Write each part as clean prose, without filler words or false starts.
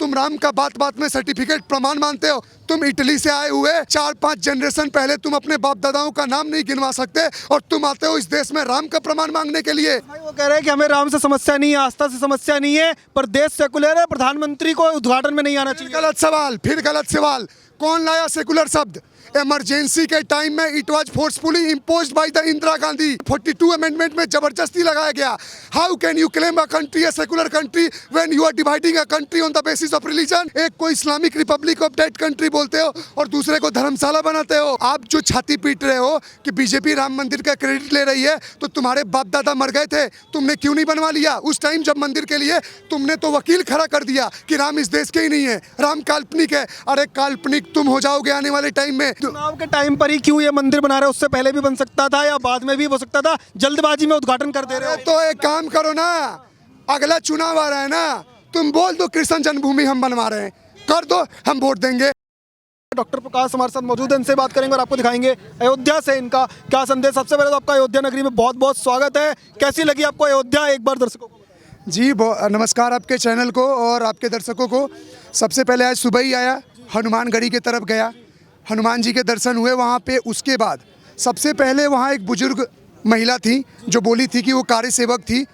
तुम राम का बात बात में सर्टिफिकेट प्रमाण मानते हो। तुम इटली से आए हुए 4-5 जनरेशन पहले तुम अपने बाप दादाओं का नाम नहीं गिनवा सकते और तुम आते हो इस देश में राम का प्रमाण मांगने के लिए। भाई वो कह रहे हैं कि हमें राम से समस्या नहीं है, आस्था से समस्या नहीं है, पर देश सेकुलर है, प्रधानमंत्री को उद्घाटन में नहीं आना चाहिए। गलत सवाल, फिर गलत सवाल। कौन लाया सेकुलर शब्द? इमरजेंसी के टाइम में it was forcefully imposed by the Indira Gandhi. 42 amendment में जबरदस्ती लगाया गया। How can you claim a country a secular country when you are dividing a country on the basis of religion? एक को Islamic republic of that country बोलते हो और दूसरे को धर्मशाला बनाते हो। आप जो छाती पीट रहे हो कि बीजेपी राम मंदिर का क्रेडिट ले रही है, तो तुम्हारे बाप दादा मर गए थे, तुमने क्यों नहीं बनवा लिया? उस टाइम जब मंदिर के लिए तुमने तो वकील खड़ा कर दिया कि राम इस देश के ही नहीं है, राम काल्पनिक है। अरे काल्पनिक तुम हो जाओगे आने वाले टाइम में। चुनाव के टाइम पर ही क्यों ये मंदिर बना रहे हो? उससे पहले भी बन सकता था या बाद में भी हो सकता था, जल्दबाजी में उद्घाटन कर दे रहे हो। तो एक काम करो ना, अगला चुनाव आ रहा है ना, तुम बोल दो कृष्ण जन्मभूमि हम बनवा रहे हैं, कर दो, हम वोट देंगे। डॉक्टर प्रकाश हमारे साथ मौजूद है, इनसे बात करेंगे और आपको दिखाएंगे अयोध्या से इनका क्या संदेश। सबसे पहले तो आपका अयोध्या नगरी में बहुत बहुत स्वागत है। कैसी लगी आपको अयोध्या, एक बार दर्शकों को? जी नमस्कार आपके चैनल को और आपके दर्शकों को। सबसे पहले आज सुबह ही आया, हनुमानगढ़ी की तरफ गया, हनुमान जी के दर्शन हुए वहाँ पे। उसके बाद सबसे पहले वहाँ एक बुजुर्ग महिला थी जो बोली थी कि वो कार्य सेवक थी,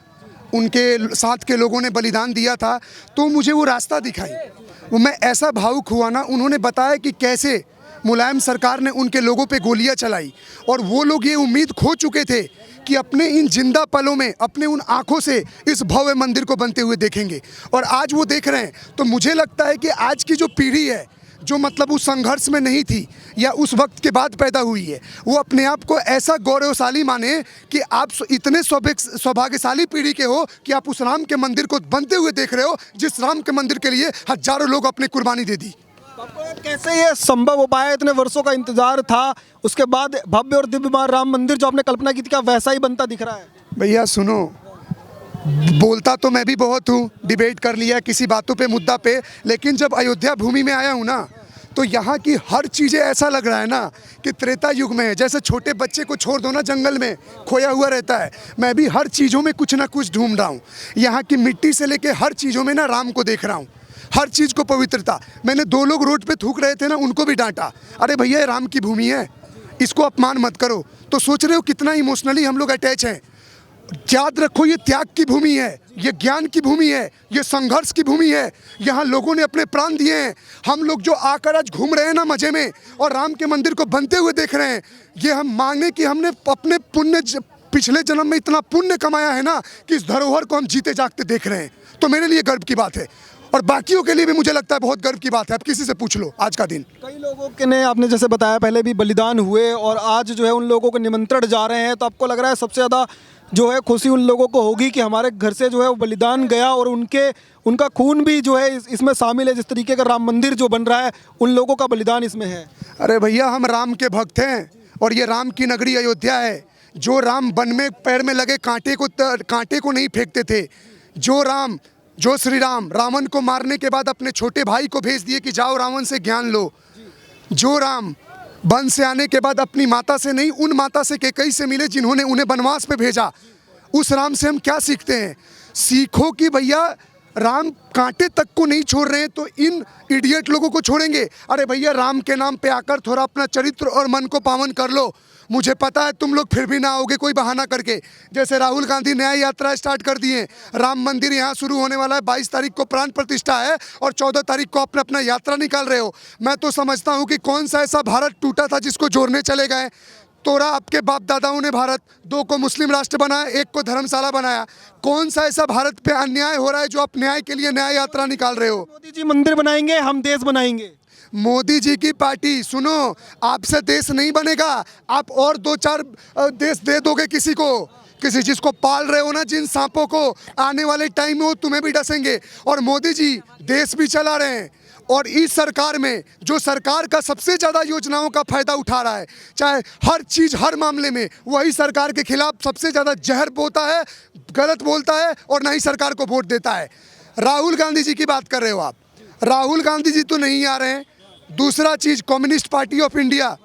उनके साथ के लोगों ने बलिदान दिया था, तो मुझे वो रास्ता दिखाई। वो मैं ऐसा भावुक हुआ ना, उन्होंने बताया कि कैसे मुलायम सरकार ने उनके लोगों पे गोलियां चलाई और वो लोग ये उम्मीद खो चुके थे कि अपने इन जिंदा पलों में, अपने उन आँखों से इस भव्य मंदिर को बनते हुए देखेंगे, और आज वो देख रहे हैं। तो मुझे लगता है कि आज की जो पीढ़ी है, जो मतलब उस संघर्ष में नहीं थी या उस वक्त के बाद पैदा हुई है, वो अपने आप को ऐसा गौरवशाली माने कि आप इतने सौभाग्यशाली पीढ़ी के हो कि आप उस राम के मंदिर को बनते हुए देख रहे हो, जिस राम के मंदिर के लिए हजारों लोग अपनी कुर्बानी दे दी। आपको कैसे ये संभव हो पाया? इतने वर्षों का इंतजार था, उसके बाद भव्य और दिव्यमान राम मंदिर जो आपने कल्पना की थी, क्या वैसा ही बनता दिख रहा है? भैया सुनो, बोलता तो मैं भी बहुत हूँ, डिबेट कर लिया किसी बातों पे, मुद्दा पे, लेकिन जब अयोध्या भूमि में आया हूँ ना, तो यहाँ की हर चीज़ें ऐसा लग रहा है ना कि त्रेता युग में है। जैसे छोटे बच्चे को छोड़ दो ना जंगल में, खोया हुआ रहता है, मैं भी हर चीज़ों में कुछ ना कुछ ढूंढ रहा हूँ। यहाँ की मिट्टी से लेके हर चीज़ों में ना राम को देख रहा हूँ, हर चीज़ को पवित्रता। मैंने 2 लोग रोड पे थूक रहे थे ना, उनको भी डांटा, अरे भैया ये राम की भूमि है, इसको अपमान मत करो। तो सोच रहे हो कितना इमोशनली हम लोग अटैच हैं। याद रखो, ये त्याग की भूमि है, ये ज्ञान की भूमि है, ये संघर्ष की भूमि है। यहाँ लोगों ने अपने प्राण दिए हैं। हम लोग जो आकर आज घूम रहे हैं ना मजे में और राम के मंदिर को बनते हुए देख रहे हैं, ये हम मांगे कि हमने अपने पिछले जन्म में इतना पुण्य कमाया है ना कि इस धरोहर को हम जीते जागते देख रहे हैं। तो मेरे लिए गर्व की बात है और बाकियों के लिए भी मुझे लगता है बहुत गर्व की बात है। आप किसी से पूछ लो आज का दिन। कई लोगों के ने, आपने जैसे बताया, पहले भी बलिदान हुए और आज जो है उन लोगों को निमंत्रण जा रहे हैं, तो आपको लग रहा है सबसे ज़्यादा जो है खुशी उन लोगों को होगी कि हमारे घर से जो है वो बलिदान गया और उनका खून भी जो है इसमें शामिल है। जिस तरीके का राम मंदिर जो बन रहा है, उन लोगों का बलिदान इसमें है। अरे भैया, हम राम के भक्त हैं और ये राम की नगरी अयोध्या है। जो राम वन में पैर में लगे कांटे को नहीं फेंकते थे, जो श्री राम रावण को मारने के बाद अपने छोटे भाई को भेज दिए कि जाओ रावण से ज्ञान लो, जो राम वन से आने के बाद अपनी माता से नहीं, उन माता से कैकेयी से मिले जिन्होंने उन्हें वनवास पे भेजा, उस राम से हम क्या सीखते हैं? सीखो कि भैया राम कांटे तक को नहीं छोड़ रहे हैं तो इन इडियट लोगों को छोड़ेंगे? अरे भैया, राम के नाम पे आकर थोड़ा अपना चरित्र और मन को पावन कर लो। मुझे पता है तुम लोग फिर भी ना आओगे कोई बहाना करके। जैसे राहुल गांधी न्याय यात्रा स्टार्ट कर दिए, राम मंदिर यहाँ शुरू होने वाला है, 22 तारीख को प्राण प्रतिष्ठा है और 14 तारीख को अपना यात्रा निकाल रहे हो। मैं तो समझता हूँ कि कौन सा ऐसा भारत टूटा था जिसको जोड़ने चले गए। तोड़ा आपके बाप दादाओं ने भारत, 2 को मुस्लिम राष्ट्र बनाया, 1 को धर्मशाला बनाया। कौन सा ऐसा भारत पे अन्याय हो रहा है जो आप न्याय के लिए न्याय यात्रा निकाल रहे हो? मोदी जी मंदिर बनाएंगे, हम देश बनाएंगे। मोदी जी की पार्टी, सुनो, आपसे देश नहीं बनेगा। आप और 2-4 देश दे दोगे किसी को, किसी चीज़ को पाल रहे हो ना, जिन सांपों को, आने वाले टाइम में वो तुम्हें भी डसेंगे। और मोदी जी देश भी चला रहे हैं और इस सरकार में जो सरकार का सबसे ज़्यादा योजनाओं का फायदा उठा रहा है, चाहे हर चीज़ हर मामले में, वही सरकार के खिलाफ सबसे ज़्यादा जहर बोता है, गलत बोलता है और ना ही सरकार को वोट देता है। राहुल गांधी जी की बात कर रहे हो आप, राहुल गांधी जी तो नहीं आ रहे हैं। दूसरा चीज़, Communist Party of India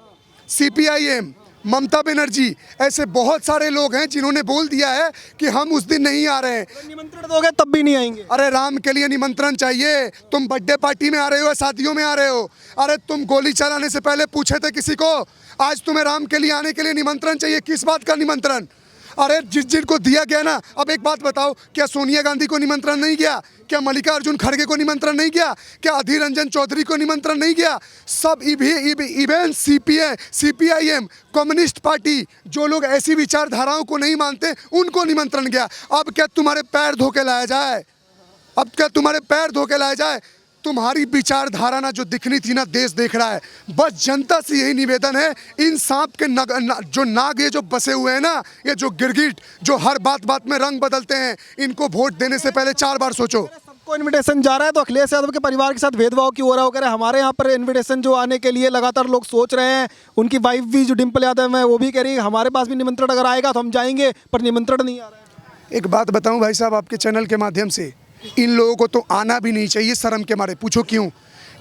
CPIM, Mamata Banerjee, ऐसे बहुत सारे लोग हैं जिन्होंने बोल दिया है कि हम उस दिन नहीं आ रहे हैं। निमंत्रण दोगे तब भी नहीं आएंगे। अरे राम के लिए निमंत्रण चाहिए। तुम बर्थडे पार्टी में आ रहे हो या शादियों में आ रहे हो? अरे तुम गोली चलाने से पहले पूछे थे किसी को? आज तुम्हें राम के लिए आने के लिए निमंत्रण चाहिए। किस बात का निमंत्रण? अरे जिनको दिया गया ना। अब एक बात बताओ, क्या सोनिया गांधी को निमंत्रण नहीं गया? क्या मल्लिकार्जुन खड़गे को निमंत्रण नहीं गया? क्या अधीर रंजन चौधरी को निमंत्रण नहीं गया? सब इवन CPIM कम्युनिस्ट पार्टी, जो लोग ऐसी विचारधाराओं को नहीं मानते, उनको निमंत्रण गया। अब क्या तुम्हारे पैर धो के लाया जाए? अब क्या तुम्हारे पैर धो के लाया जाए? तुम्हारी विचारधारा ना जो दिखनी थी ना, देश देख रहा है। बस जनता से यही निवेदन है, इन सांप के जो नाग ये जो बसे हुए हैं ना, ये जो गिरगिट जो हर बात बात में रंग बदलते हैं, इनको वोट देने से पहले 4 बार सोचो। सबको इनविटेशन जा रहा है तो अखिलेश यादव के परिवार के साथ भेदभाव क्यों हो रहा है? कह रहे हमारे यहाँ पर इनविटेशन जो आने के लिए लगातार लोग सोच रहे हैं। उनकी वाइफ भी जो डिम्पल यादव है वो भी कह रही है हमारे पास भी निमंत्रण अगर आएगा तो हम जाएंगे, पर निमंत्रण नहीं आ रहा है। एक बात बताऊं भाई साहब आपके चैनल के माध्यम से, इन लोगों को तो आना भी नहीं चाहिए शर्म के मारे। पूछो क्यों?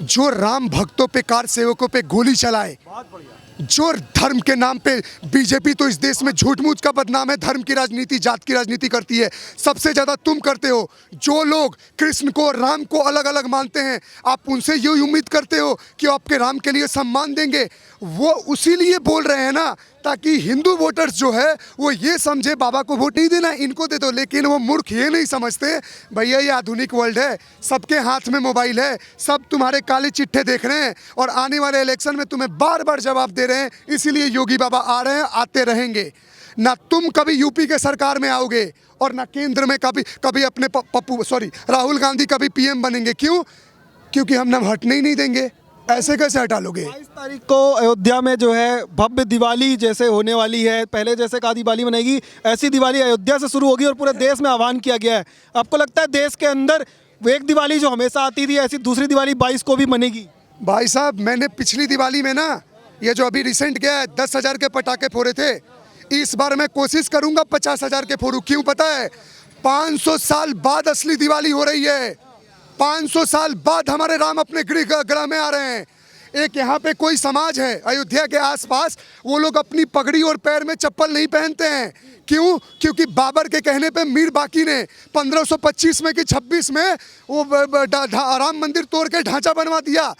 जो राम भक्तों पे, कार सेवकों पे गोली चलाए, जो धर्म के नाम पे, बीजेपी तो इस देश में झूठ मूठ का बदनाम है, धर्म की राजनीति, जात की राजनीति करती है। सबसे ज़्यादा तुम करते हो। जो लोग कृष्ण को और राम को अलग अलग मानते हैं, आप उनसे ये उम्मीद करते हो कि आपके राम के लिए सम्मान देंगे। वो उसी लिए बोल रहे हैं ना, ताकि हिंदू वोटर्स जो है वो ये समझे बाबा को वोट नहीं देना, इनको दे दो। लेकिन वो मूर्ख ये नहीं समझते भैया ये आधुनिक वर्ल्ड है, सबके हाथ में मोबाइल है, सब तुम्हारे काले चिट्ठे देख रहे हैं और आने वाले इलेक्शन में तुम्हें बार बार जवाब दे रहे हैं। इसीलिए योगी बाबा आ रहे हैं, आते रहेंगे। ना तुम कभी यूपी के सरकार में आओगे और ना केंद्र में कभी अपने राहुल गांधी कभी PM बनेंगे। क्यों? क्योंकि हम ना हटने ही नहीं देंगे। ऐसे कैसे हटा लोगे? 22 तारीख को अयोध्या में जो है भव्य दिवाली जैसे होने वाली है। पहले जैसे कहा दिवाली मनेगी, ऐसी दिवाली अयोध्या से शुरू होगी और पूरे देश में आह्वान किया गया है। आपको लगता है देश के अंदर वो एक दिवाली जो हमेशा आती थी, ऐसी दूसरी दिवाली 22 को भी मनेगी? भाई साहब, मैंने पिछली दिवाली में ना, ये जो अभी रिसेंट गया है, 10,000 के पटाखे फोड़े थे। इस बार मैं कोशिश करूंगा 50,000 के फोड़ूं। क्यों पता है? 500 साल बाद असली दिवाली हो रही है। 500 साल बाद हमारे राम अपने गृह में आ रहे हैं। एक यहाँ पे कोई समाज है अयोध्या के आसपास, वो लोग अपनी पगड़ी और पैर में चप्पल नहीं पहनते हैं। क्यों? क्योंकि बाबर के कहने पे मीर बाकी ने 1525 में कि 26 में वो राम मंदिर तोड़ के ढांचा बनवा दिया।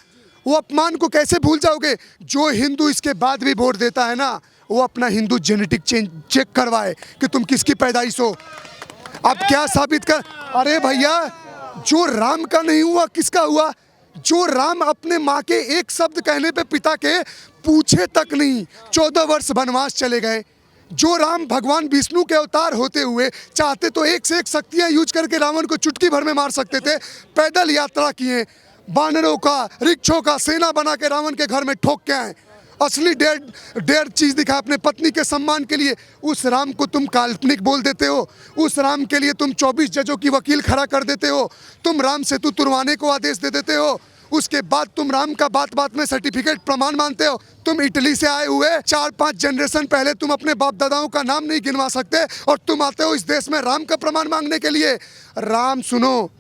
वो अपमान को कैसे भूल जाओगे? जो हिंदू इसके बाद भी वोट देता है ना, वो अपना हिंदू जेनेटिक चेक करवाए कि तुम किसकी पैदाइश हो। अब क्या साबित कर? अरे भैया, जो राम का नहीं हुआ किसका हुआ? जो राम अपने माँ के एक शब्द कहने पे पिता के पूछे तक नहीं 14 वर्ष वनवास चले गए। जो राम भगवान विष्णु के अवतार होते हुए चाहते तो एक से एक शक्तियाँ यूज करके रावण को चुटकी भर में मार सकते थे। पैदल यात्रा किए, बानरों का, रिक्शों का सेना बना के रावण के घर में ठोक के आए। असली डेढ़ चीज़ दिखा अपने पत्नी के सम्मान के लिए। उस राम को तुम काल्पनिक बोल देते हो। उस राम के लिए तुम 24 जजों की वकील खड़ा कर देते हो। तुम राम सेतु तुड़वाने को आदेश दे देते हो। उसके बाद तुम राम का बात बात में सर्टिफिकेट प्रमाण मानते हो। तुम इटली से आए हुए 4-5 जनरेशन पहले तुम अपने बाप दादाओं का नाम नहीं गिनवा सकते और तुम आते हो इस देश में राम का प्रमाण मांगने के लिए। राम सुनो,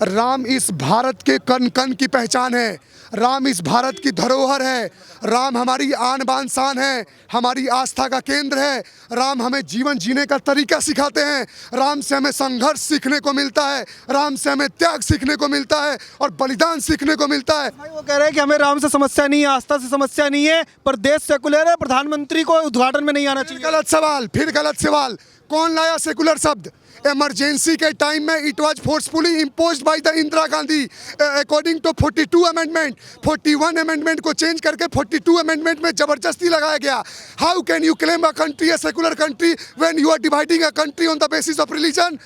राम इस भारत के कण कण की पहचान है। राम इस भारत की धरोहर है। राम हमारी आन बान शान है, हमारी आस्था का केंद्र है। राम हमें जीवन जीने का तरीका सिखाते हैं। राम से हमें संघर्ष सीखने को मिलता है, राम से हमें त्याग सीखने को मिलता है और बलिदान सीखने को मिलता है। भाई वो कह रहे हैं कि हमें राम से समस्या नहीं है, आस्था से समस्या नहीं है, पर देश सेकुलर है, प्रधानमंत्री को उद्घाटन में नहीं आना चाहिए। गलत सवाल, फिर गलत सवाल। कौन लाया सेकुलर शब्द? इमरजेंसी के टाइम में it was forcefully imposed by the Indira Gandhi according to 42 amendment. 41 amendment को चेंज करके 42 अमेंडमेंट में जबरदस्ती लगाया गया। How can you claim a country a secular country when you are dividing a country on the basis of religion?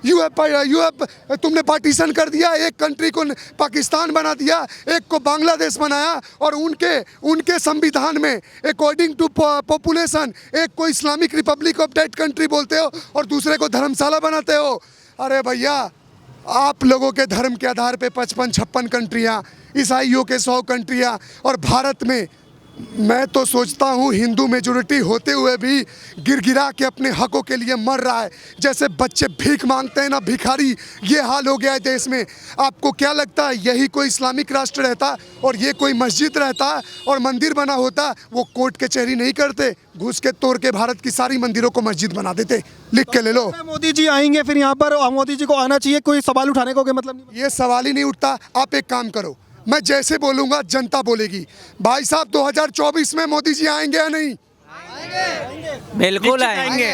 तुमने partition कर दिया, एक कंट्री को पाकिस्तान बना दिया, एक को बांग्लादेश बनाया और उनके संविधान में अकॉर्डिंग टू पॉपुलेशन एक को Islamic republic of that country बोलते हो और दूसरे को धर्मशाला बनाते हो। अरे भैया, आप लोगों के धर्म के आधार पे 55-56 कंट्रियाँ, ईसाइयों के 100 कंट्रियाँ और भारत में मैं तो सोचता हूँ हिंदू मेजोरिटी होते हुए भी गिरगिरा के अपने हकों के लिए मर रहा है। जैसे बच्चे भीख मांगते हैं ना, भिखारी, ये हाल हो गया है देश में। आपको क्या लगता है यही कोई इस्लामिक राष्ट्र रहता और ये कोई मस्जिद रहता और मंदिर बना होता, वो कोर्ट कचहरी नहीं करते, घुस के तोड़ के भारत की सारी मंदिरों को मस्जिद बना देते। लिख के ले लो। मोदी जी आएंगे फिर यहाँ पर, और मोदी जी को आना चाहिए, कोई सवाल उठाने को कोई मतलब नहीं। ये सवाल ही नहीं उठता। आप एक काम करो, मैं जैसे बोलूंगा जनता बोलेगी। भाई साहब 2024 में मोदी जी आएंगे या नहीं? बिल्कुल आएंगे,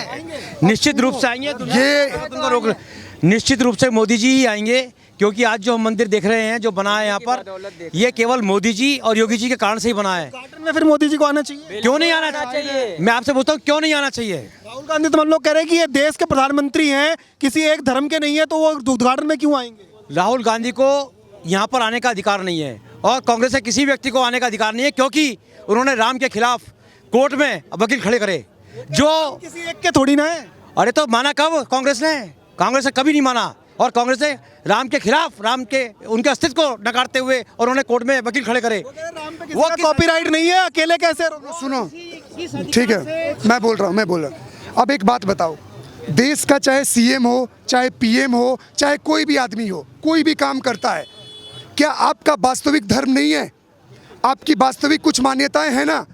निश्चित रूप से आएंगे। ये निश्चित रूप से मोदी जी ही आएंगे, क्योंकि आज जो हम मंदिर देख रहे हैं जो बना है यहाँ पर, ये केवल मोदी जी और योगी जी के कारण से ही बना है। उद्घाटन में फिर मोदी जी को आना चाहिए। क्यों नहीं आना चाहिए? मैं आपसे पूछता हूँ क्यों नहीं आना चाहिए? राहुल गांधी तो लोग कह रहे हैं कि ये देश के प्रधानमंत्री हैं, किसी एक धर्म के नहीं है, तो वो उद्घाटन में क्यों आएंगे? राहुल गांधी को यहाँ पर आने का अधिकार नहीं है और कांग्रेस से किसी व्यक्ति को आने का अधिकार नहीं है, क्योंकि उन्होंने राम के खिलाफ कोर्ट में वकील खड़े करे जो किसी एक के थोड़ी ना है। अरे तो माना कब कांग्रेस ने? कांग्रेस ने कभी नहीं माना। और कांग्रेस ने राम के खिलाफ, राम के उनके अस्तित्व को नकारते हुए और उन्होंने कोर्ट में वकील खड़े करे। वो कॉपीराइट नहीं है, अकेले कैसे? सुनो, ठीक है, मैं बोल रहा हूँ। अब एक बात बताओ, देश का चाहे सीएम हो, चाहे पीएम हो, चाहे कोई भी आदमी हो, कोई भी काम करता है, क्या आपका वास्तविक धर्म नहीं है? आपकी वास्तविक कुछ मान्यताएं हैं ना।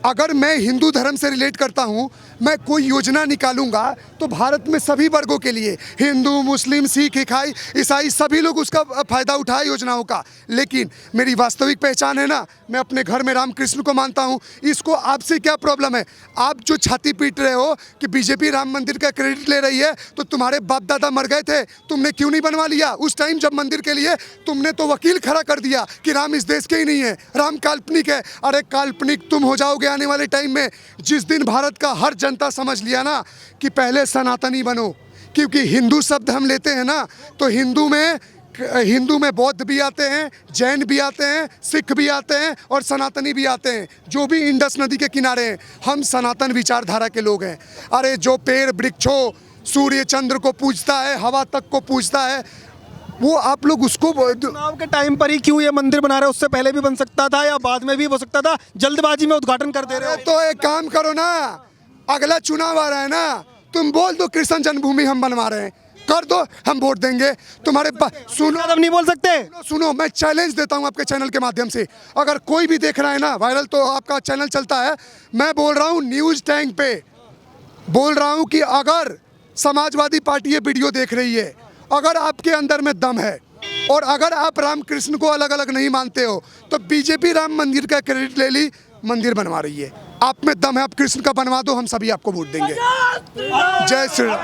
अगर मैं हिंदू धर्म से रिलेट करता हूँ, मैं कोई योजना निकालूंगा तो भारत में सभी वर्गों के लिए, हिंदू, मुस्लिम, सिख, ईसाई, सभी लोग उसका फ़ायदा उठाए योजनाओं का। लेकिन मेरी वास्तविक पहचान है ना, मैं अपने घर में रामकृष्ण को मानता हूँ। इसको आपसे क्या प्रॉब्लम है? आप जो छाती पीट रहे हो कि बीजेपी राम मंदिर का क्रेडिट ले रही है, तो तुम्हारे बाप दादा मर गए थे, तुमने क्यों नहीं बनवा लिया? उस टाइम जब मंदिर के लिए तुमने तो वकील खड़ा कर दिया कि राम इस देश के ही नहीं है, राम काल्पनिक है। अरे काल्पनिक तुम हो जाओगे आने वाले टाइम में, जिस दिन भारत का हर जनता समझ लिया ना कि पहले सनातनी बनो। क्योंकि हिंदू शब्द हम लेते हैं ना, तो हिंदू में बौद्ध भी आते हैं, जैन भी आते हैं, सिख भी आते हैं और सनातनी भी आते हैं। जो भी इंडस नदी के किनारे हैं, हम सनातन विचारधारा के लोग हैं। अरे जो पेड़ वृक्षों, सूर्य चंद्र को पूजता है, हवा तक को पूजता है, वो आप लोग उसको चुनाव के टाइम पर ही क्यों ये मंदिर बना रहे हो? उससे पहले भी बन सकता था या बाद में भी हो सकता था, जल्दबाजी में उद्घाटन कर दे रहे हो। तो एक काम करो ना, अगला चुनाव आ रहा है ना, तुम बोल दो कृष्ण जन्मभूमि हम बनवा रहे हैं, कर दो, हम वोट देंगे तुम्हारे। सुनो, तब नहीं बोल सकते। सुनो, मैं चैलेंज देता हूं आपके चैनल के माध्यम से, अगर कोई भी देख रहा है ना, वायरल तो आपका चैनल चलता है, मैं बोल रहा हूं न्यूज टैंक पे बोल रहा हूं कि अगर समाजवादी पार्टी ये वीडियो देख रही है, अगर आपके अंदर में दम है और अगर आप रामकृष्ण को अलग अलग नहीं मानते हो, तो बीजेपी राम मंदिर का क्रेडिट ले ली, मंदिर बनवा रही है। आप में दम है, आप कृष्ण का बनवा दो, हम सभी आपको वोट देंगे। जय श्री राम।